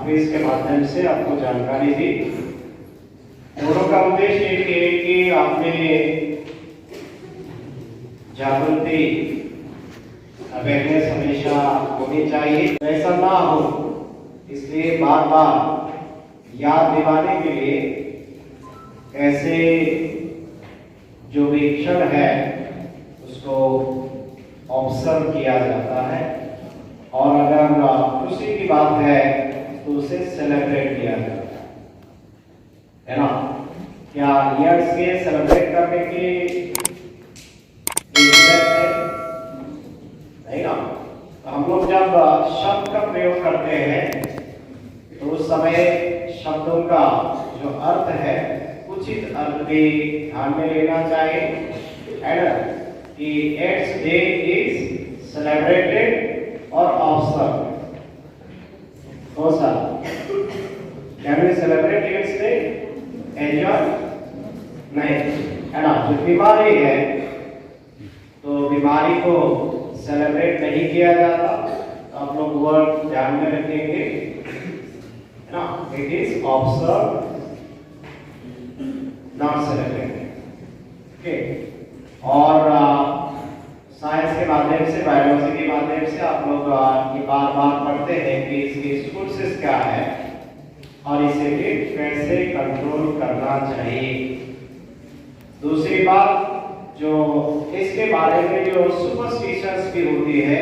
Quiz के माध्यम से आपको जानकारी दी। दोनों का उद्देश्य एक है कि आपने जागृति अवेयरनेस हमेशा होनी चाहिए, ऐसा ना हो इसलिए बार बार याद दिलाने के लिए ऐसे जो भी क्षण है उसको ऑब्जर्व किया जाता है, और अगर खुशी की बात है तो उसे सेलिब्रेट किया जाता है ना। क्या ईयर्स के सेलिब्रेट करने की नहीं ना। तो हम लोग जब शब्द का प्रयोग करते हैं तो उस समय शब्दों का जो अर्थ है उचित अर्थ भी ध्यान में लेना चाहिए, है ना। कि एट्स डे इज सेलिब्रेटेड और ऑब्जर्व। कौन सा? Can we celebrate its day? Enjoy नहीं, है ना। जो बीमारी है तो बीमारी को सेलिब्रेट नहीं किया जाता, तो आप लोग वर्ड ध्यान में रखेंगे, है ना। It is observe not celebrated. Okay. और साइंस के माध्यम से, बायोलॉजी के माध्यम से आप लोग ये बार बार पढ़ते हैं कि इसकी सोर्सेस क्या है और इसे भी कैसे कंट्रोल करना चाहिए। दूसरी बात, जो इसके बारे में जो सुपरस्टिशंस भी होती है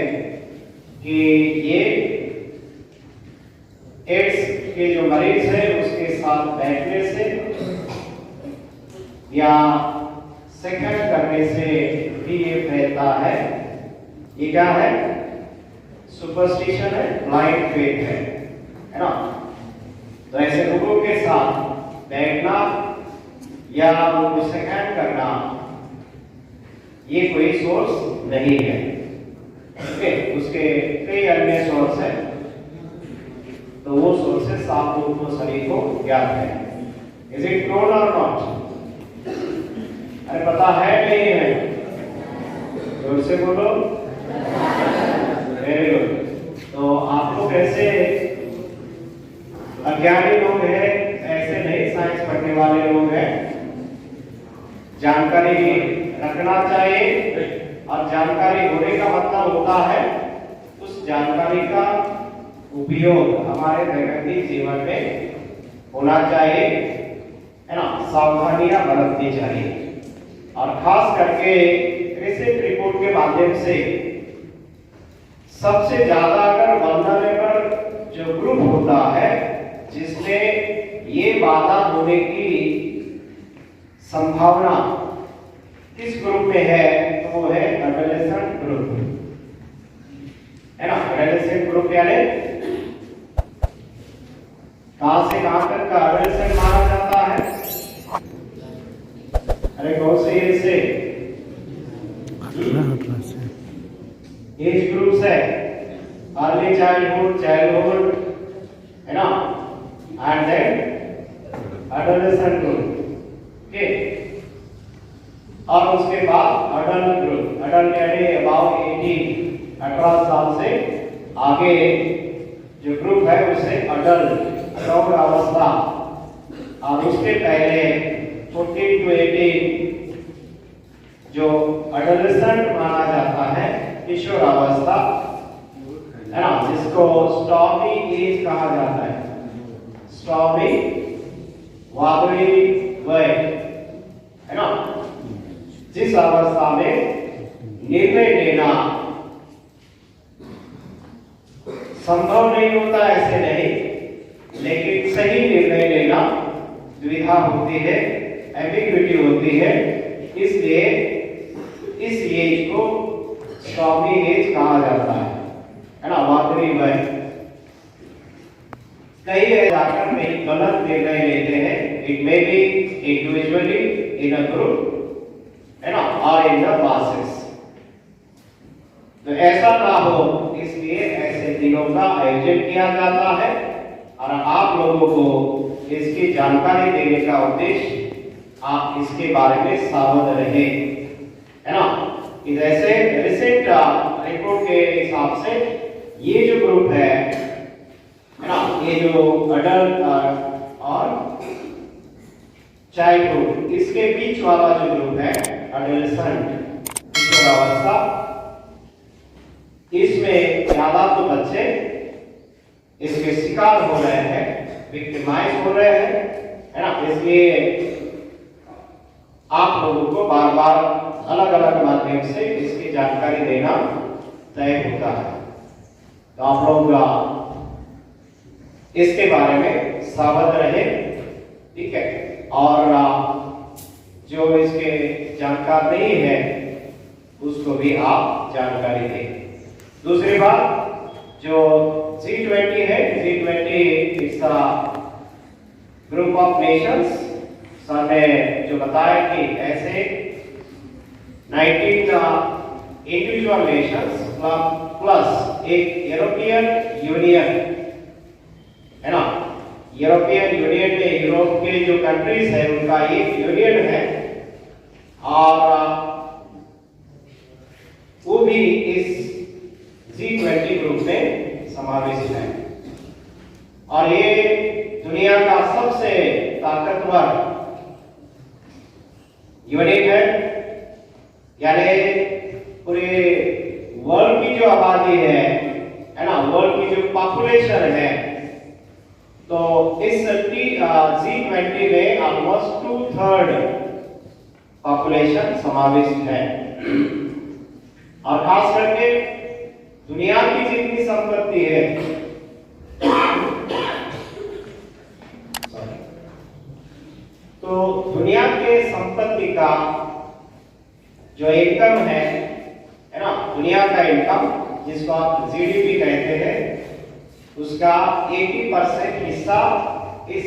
कि ये एड्स के जो मरीज है उसके साथ बैठने से या सेकंड करने से भी ये फैलता है। ये क्या है? सुपरस्टिशन है, ब्लाइंड फेथ है ना। तो ऐसे लोगों के साथ बैठना या उनको सेकंड करना ये कोई सोर्स नहीं है। ओके, उसके कई अन्य सोर्स है, तो वो सोर्सेस आप लोगों को सभी को याद है। इज इट नोन और नॉट? अरे पता है नहीं है? जोर से बोलो। Very good. तो आप लोग ऐसे अज्ञानी लोग हैं, ऐसे नहीं साइंस पढ़ने वाले लोग हैं। जानकारी रखना चाहिए, और जानकारी होने का मतलब होता है उस जानकारी का उपयोग हमारे दैनिक जीवन में होना चाहिए, है ना। सावधानियां बरतनी चाहिए, और खास करके रिसेंट रिपोर्ट के माध्यम से सबसे ज्यादा अगर वल्नरेबल जो ग्रुप होता है जिसमें ये बाधा होने की संभावना किस ग्रुप में है, तो वो है एडोलेसेंट ग्रुप, है ना। एडोलेसेंट ग्रुप यानी कहां से कहां तक का एडोलेसेंट माना जाता है? अरे कौन से एज से? एज ग्रुप्स है अर्ली चाइल्डहुड, है ना, and then adolescent group. Okay. और उसके बाद अडल्ट ग्रुप, अडल्ट यानी अबाउट 18 साल से आगे जो ग्रुप है उसे अडल्ट प्रौढ़ अवस्था, और उसके पहले 14 to 18 जो एडोलेसेंट माना जाता है, किशोर अवस्था, है ना, जिसको स्टॉर्मी एज कहा जाता है। स्टॉर्मी वादળી वय, है ना, जिस अवस्था में निर्णय लेना संभव नहीं होता, ऐसे नहीं, लेकिन सही निर्णय लेना द्विधा होती है, एम्बिग्युइटी होती है, इसलिए इस एज को स्टॉर्मी एज कहा जाता है ना, वादળી वय। कई जाकर में गलत निर्णय लेते हैं, it may be individually, in a group, है ना, और इन द मासेस। तो ऐसा ना हो इसलिए ऐसे दिनों का आयोजन किया जाता है, और आप लोगों को इसकी जानकारी देने का उद्देश्य आप इसके बारे में सावधान रहे, है ना। जैसे रिसेंट रिपोर्ट के हिसाब से ये जो ग्रुप है है ना, ये जो अडल्ट और चाइल्डहुड, इसके बीच वाला जो ग्रुप है एडोलेसेंट किशोरावस्था, इसमें ज्यादा तो बच्चे इसके शिकार हो रहे हैं, विक्टिमाइज हो रहे हैं, है ना। इसलिए आप लोगों को बार बार अलग अलग माध्यम से इसकी जानकारी देना तय होता है। तो आप लोग इसके बारे में सावध रहे, ठीक है। और जो इसके जानकार नहीं है उसको भी आप जानकारी दें। दूसरी बात, जो G20 है, G20 its group of Nations. Sir ने जो बताया कि ऐसे 19 इंडिविजुअल नेशंस प्लस एक यूरोपियन यूनियन, है ना। यूरोपियन यूनियन में यूरोप के जो कंट्रीज है उनका एक यूनियन है, और वो भी इस G20 ग्रुप में समावेश है। और ये दुनिया का सबसे ताकतवर यूनिट है, यानी पूरे वर्ल्ड की जो आबादी है ना, वर्ल्ड की जो पॉपुलेशन है, तो इस G20 में ऑलमोस्ट 2/3 पॉपुलेशन समाविष्ट है। और खास करके दुनिया की जितनी संपत्ति है, तो दुनिया के संपत्ति का जो इनकम है ना, दुनिया का इनकम जिसको आप जीडीपी कहते हैं, उसका 80% हिस्सा इस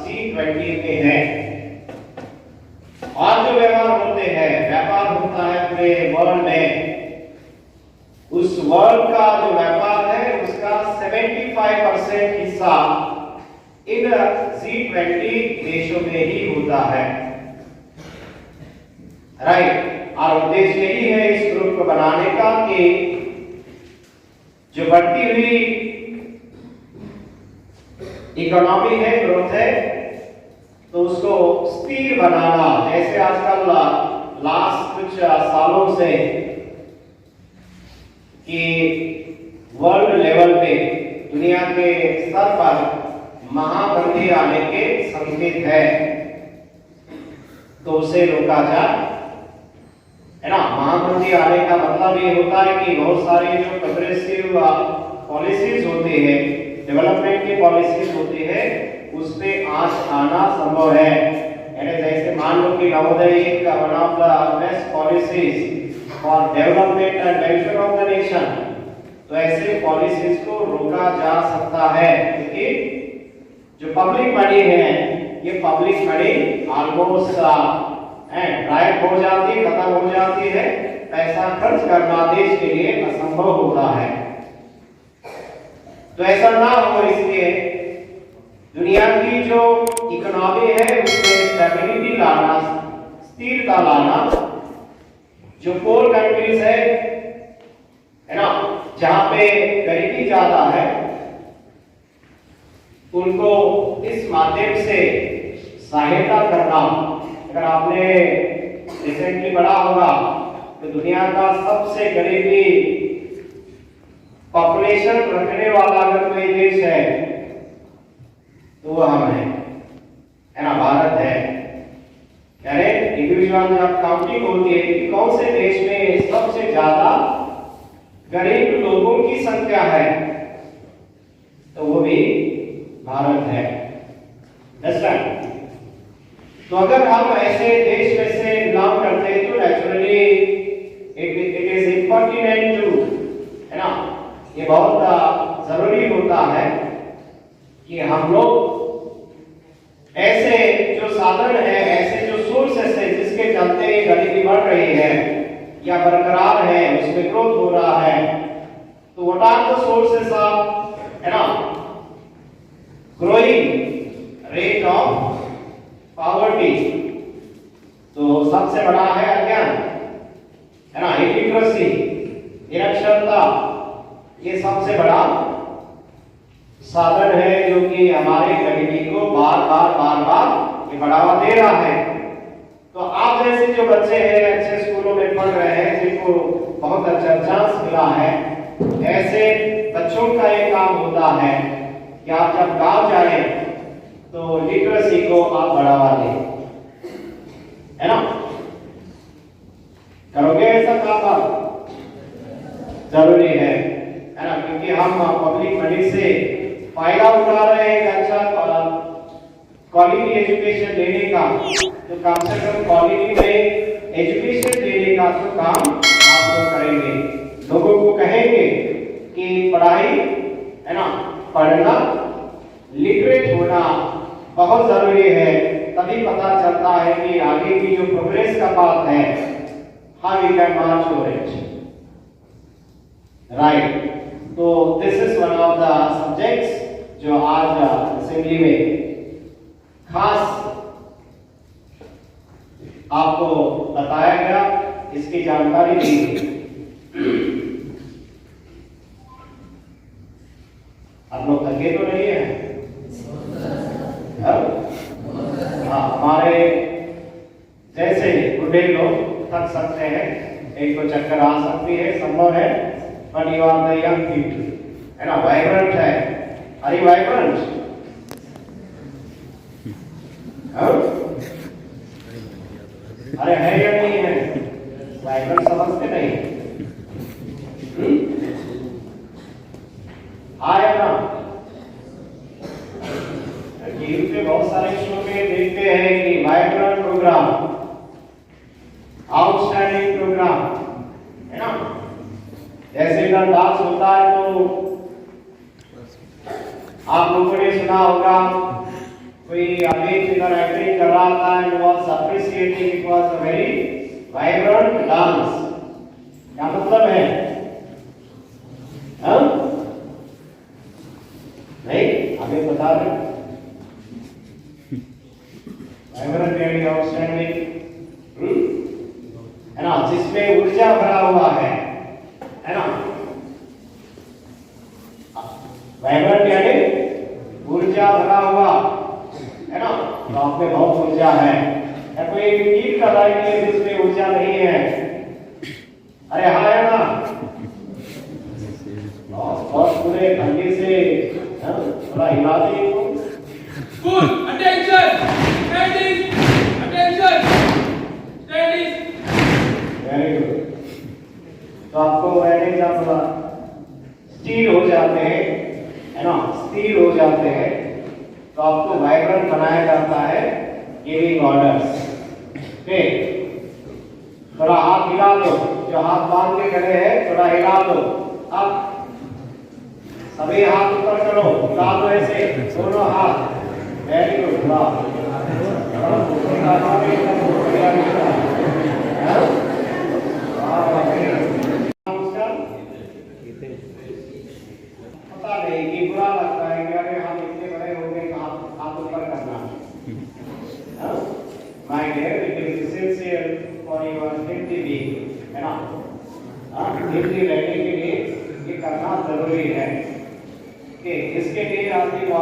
G20 में है। और जो व्यापार होता है पूरे वर्ल्ड में, उस वर्ल्ड का जो व्यापार है उसका 75% हिस्सा इन G20 देशों में ही होता है, राइट। और उद्देश्य यही है इस ग्रुप को बनाने का कि जो बढ़ती हुई इकोनॉमी है, ग्रोथ है, तो उसको स्थिर बनाना। जैसे आजकल लास्ट कुछ सालों से कि वर्ल्ड लेवल पे दुनिया के स्तर पर महामंदी आने के संकेत है, तो उसे रोका जाए, है ना। महामंदी आने का मतलब ये होता है कि बहुत सारी जो प्रोग्रेसिव पॉलिसीज होती है, डेवलपमेंट की पॉलिसीज होती है, उस पे आज आना संभव है। यानी जैसे मान लो कि नवोदय एक one of the best policies for development and welfare of the nation, तो ऐसे पॉलिसीज को रोका जा सकता है, क्योंकि जो पब्लिक मनी है, ये पब्लिक मनी ऑलमोस्ट ड्राइव हो जाती है, खत्म हो जाती है। पैसा खर्च करना देश के लिए असंभव होता है। तो ऐसा ना हो, इसलिए दुनिया की जो इकोनॉमी है उसमें स्टेबिलिटी लाना, स्थिरता लाना। जो पोर कंट्रीज है ना, जहां पे गरीबी ज्यादा है, उनको इस माध्यम से सहायता करना। अगर आपने रिसेंटली पढ़ा होगा तो दुनिया का सबसे गरीबी पॉपुलेशन रखने वाला अगर कोई देश है तो वो हम है ना, भारत है। यानी इंडिविजुअल जब काउंटिंग होती है कि कौन से देश में सबसे ज्यादा गरीब लोगों की संख्या है, तो वो भी भारत है। तो अगर हम ऐसे देश में से बिलोंग करते हैं तो naturally it is important to, है ना, ये बहुत जरूरी होता है कि हम लोग ऐसे जो साधन है, ऐसे जो सोर्सेस है जिसके चलते गरीबी बढ़ रही है या बरकरार है, उसमें ग्रोथ हो रहा है, तो what are the sources of, है ना, ग्रोइंग रेट ऑफ पॉवर्टी। तो सबसे बड़ा है अज्ञान, है ना, इलिटरेसी, निरक्षरता, ये सबसे बड़ा साधन है जो कि हमारे गरीबी को बार बार ये बढ़ावा दे रहा है। तो आप जैसे जो बच्चे हैं अच्छे स्कूलों में पढ़ रहे हैं, जिनको बहुत अच्छा चांस मिला है, ऐसे बच्चों का एक काम होता है कि आप जब गांव जाए तो लिटरेसी को आप बढ़ावा दें, है ना? करोगे ऐसा काम आप? जरूरी है ना? क्योंकि हम पब्लिक मनी से फायदा उठा रहे हैं, एक अच्छा क्वालिटी एजुकेशन लेने का, तो कम से कम क्वालिटी में एजुकेशन देने का तो काम आप लोग करेंगे। लोगों को कहेंगे कि पढ़ाई, है ना, पढ़ना, लिटरेट होना बहुत जरूरी है, तभी पता चलता है कि आगे की जो प्रोग्रेस का बात है, how we can march for it, right? तो this is one of the subjects जो आज असेंबली में खास आपको बताया गया, इसकी जानकारी दी गई। आप लोग थके तो नहीं है? हाँ, हमारे जैसे बूढ़े लोग थक सकते हैं, एक को चक्कर आ सकती है, संभव है, but you are the young people, है ना, वाइब्रेंट है, अरे वाइब्रेंट, अरे है या नहीं है? वाइब्रेंट समझते नहीं? आया ना? टीवी पे बहुत सारे शो में देखते हैं कि वाइब्रेंट प्रोग्राम, आउटस्टैंडिंग प्रोग्राम, है ना? जैसे का डांस होता है तो आप लोगों ने सुना होगा, कोई अमेज इधर एक्टिंग कर रहा था and was appreciating, it was a very vibrant dance. क्या मतलब है? हाँ? नहीं, आगे बता रहे वाइब्रेंट एंड आउटस्टैंडिंग, है ना, जिसमें ऊर्जा भरा हुआ है ना? वाइब्रेंट यानी ऊर्जा भरा हुआ, है ना? तो आप में बहुत ऊर्जा है, या कोई फील कर रहा है कि जिसमें ऊर्जा नहीं है? अरे हाँ, है ना? बहुत पूरे ढंगे से थोड़ा हिला दे। Full attention, standing, attention, standing. Very good. तो आपको मैंने जब स्थिर हो जाते हैं, है ना, स्थिर हो जाते हैं, तो आपको वाइब्रेंट बनाया जाता है गिविंग ऑर्डर्स। ओके, थोड़ा हाथ हिला दो, जो हाथ बांध के खड़े हैं थोड़ा हिला दो, अब सभी हाथ ऊपर करो, हिला दो ऐसे दोनों हाथ, वेरी गुड, वाह, पता नहीं कि बुरा लगता है कि अरे हम इतने बड़े हो गए, हाथ ऊपर करना। My dear, it is essential for your healthy being, है ना? हेल्थी रहने के लिए ये करना जरूरी है कि इसके लिए आपकी